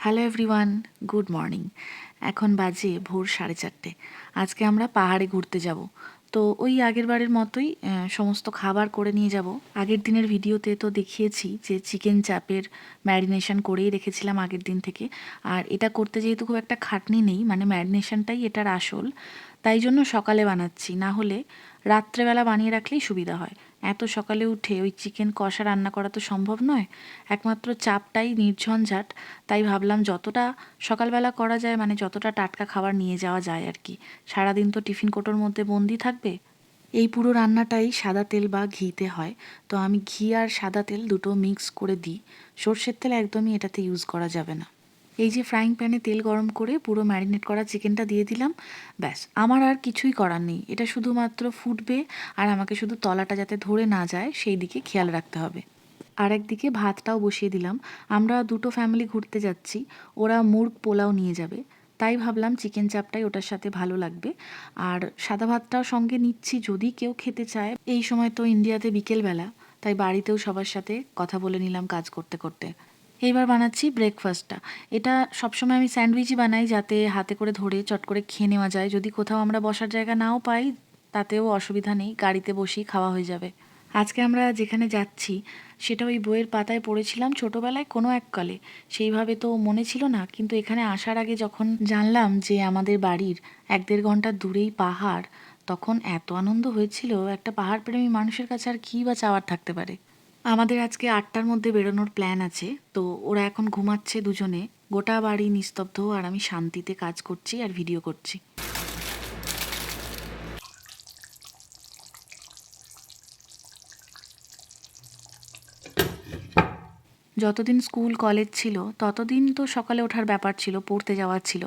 Hello everyone, good morning. এখন বাজে ভোর 4:30। আজকে আমরা পাহাড়ে ঘুরতে যাব। তো ওই আগের বারের মতোই সমস্ত খাবার করে নিয়ে যাব। আগের দিনের ভিডিওতে তো দেখিয়েছি যে চিকেন চাপের ম্যারিনেশন করেই রেখেছিলাম আগের দিন থেকে। আর এটা করতে যেহেতু খুব একটা খাটনি নেই, মানে ম্যারিনেশনটাই এটার আসল, তাই জন্য সকালে বানাচ্ছি, না হলে রাত্রেবেলা বানিয়ে রাখলেই সুবিধা হয়। এত সকালে উঠে ওই চিকেন কষা রান্না করা তো সম্ভব নয়, একমাত্র চাপটাই নির্ঝঞ্ঝাট। তাই ভাবলাম যতটা সকালবেলা করা যায়, মানে যতটা টাটকা খাবার নিয়ে যাওয়া যায় আর কি। সারাদিন তো টিফিন কোটোর মধ্যে বন্দি থাকবে। এই পুরো রান্নাটাই সাদা তেল বা ঘিতে হয়। তো আমি ঘি আর সাদা তেল দুটো মিক্স করে দিই। সর্ষের তেল একদমই এটাতে ইউজ করা যাবে না। এই যে ফ্রাইং প্যানে তেল গরম করে পুরো ম্যারিনেট করা চিকেনটা দিয়ে দিলাম। ব্যাস, আমার আর কিছুই করার নেই। এটা শুধুমাত্র ফুটবে, আর আমাকে শুধু তলাটা যাতে ধরে না যায় সেই দিকে খেয়াল রাখতে হবে। আর একদিকে ভাতটাও বসিয়ে দিলাম। আমরা দুটো ফ্যামিলি ঘুরতে যাচ্ছি, ওরা মুর্গ পোলাও নিয়ে যাবে। তাই ভাবলাম চিকেন চাপটাই ওটার সাথে ভালো লাগবে। আর সাদা ভাতটাও সঙ্গে নিচ্ছি যদি কেউ খেতে চায়। এই সময় তো ইন্ডিয়াতে বিকেলবেলা, তাই বাড়িতেও সবার সাথে কথা বলে নিলাম কাজ করতে করতে। এইবার বানাচ্ছি ব্রেকফাস্টটা। এটা সবসময় আমি স্যান্ডউইচই বানাই, যাতে হাতে করে ধরে চট করে খেয়ে নেওয়া যায়। যদি কোথাও আমরা বসার জায়গা নাও পাই, তাতেও অসুবিধা নেই, গাড়িতে বসেই খাওয়া হয়ে যাবে। আজকে আমরা যেখানে যাচ্ছি সেটা ওই বইয়ের পাতায় পড়েছিলাম ছোটোবেলায় কোনো এক কালে। সেইভাবে তো মনে ছিল না, কিন্তু এখানে আসার আগে যখন জানলাম যে আমাদের বাড়ির 1-1.5 ঘন্টা দূরেই পাহাড়, তখন এত আনন্দ হয়েছিল। একটা পাহাড়প্রেমী মানুষের কাছে আর কী বা চাওয়ার থাকতে পারে। আমাদের আজকে 8টার মধ্যে বেরোনোর প্ল্যান আছে। তো ওরা এখন ঘুমাচ্ছে দুজনে। গোটা বাড়ি নিস্তব্ধ, আর আমি শান্তিতে কাজ করছি আর ভিডিও করছি। যতদিন স্কুল কলেজ ছিল ততদিন তো সকালে ওঠার ব্যাপার ছিল, পড়তে যাওয়ার ছিল।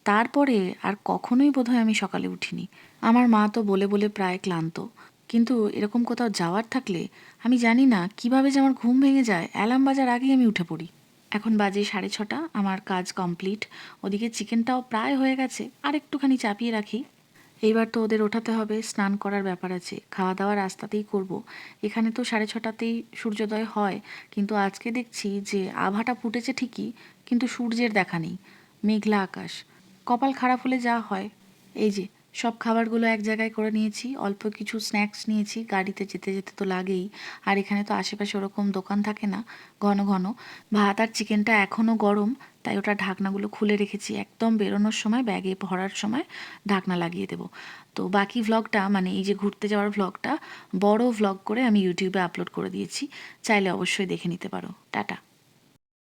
তারপরে আর কখনোই বোধহয় আমি সকালে উঠিনি। আমার মা তো বলে বলে প্রায় ক্লান্ত। কিন্তু এরকম কোথাও যাওয়ার থাকলে আমি জানি না কিভাবে যে আমার ঘুম ভেঙে যায়, অ্যালার্ম বাজার আগেই আমি উঠে পড়ি। এখন বাজে 6:30, আমার কাজ কমপ্লিট। ওদিকে চিকেনটাও প্রায় হয়ে গেছে, আর একটুখানি চাপিয়ে রাখি। এইবার তো ওদের ওঠাতে হবে, স্নান করার ব্যাপার আছে, খাওয়া দাওয়া রাস্তাতেই করব। এখানে তো 6:30তেই সূর্যোদয় হয়, কিন্তু আজকে দেখছি যে আভাটা ফুটেছে ঠিকই, কিন্তু সূর্যের দেখা নেই। মেঘলা আকাশ। কপাল খারাপ হলে যা হয়। এই যে সব খাবারগুলো এক জায়গায় করে নিয়েছি, অল্প কিছু স্ন্যাক্স নিয়েছি, গাড়িতে যেতে যেতে তো লাগেই। আর এখানে তো আশেপাশে ওরকম দোকান থাকে না ঘন ঘন। ভাত আর চিকেনটা এখনও গরম, তাই ওটা ঢাকনাগুলো খুলে রেখেছি। একদম বেরোনোর সময় ব্যাগে ভরার সময় ঢাকনা লাগিয়ে দেবো। তো বাকি ভ্লগটা, মানে এই যে ঘুরতে যাওয়ার ভ্লগটা, বড় ভ্লগ করে আমি ইউটিউবে আপলোড করে দিয়েছি। চাইলে অবশ্যই দেখে নিতে পারো। টাটা।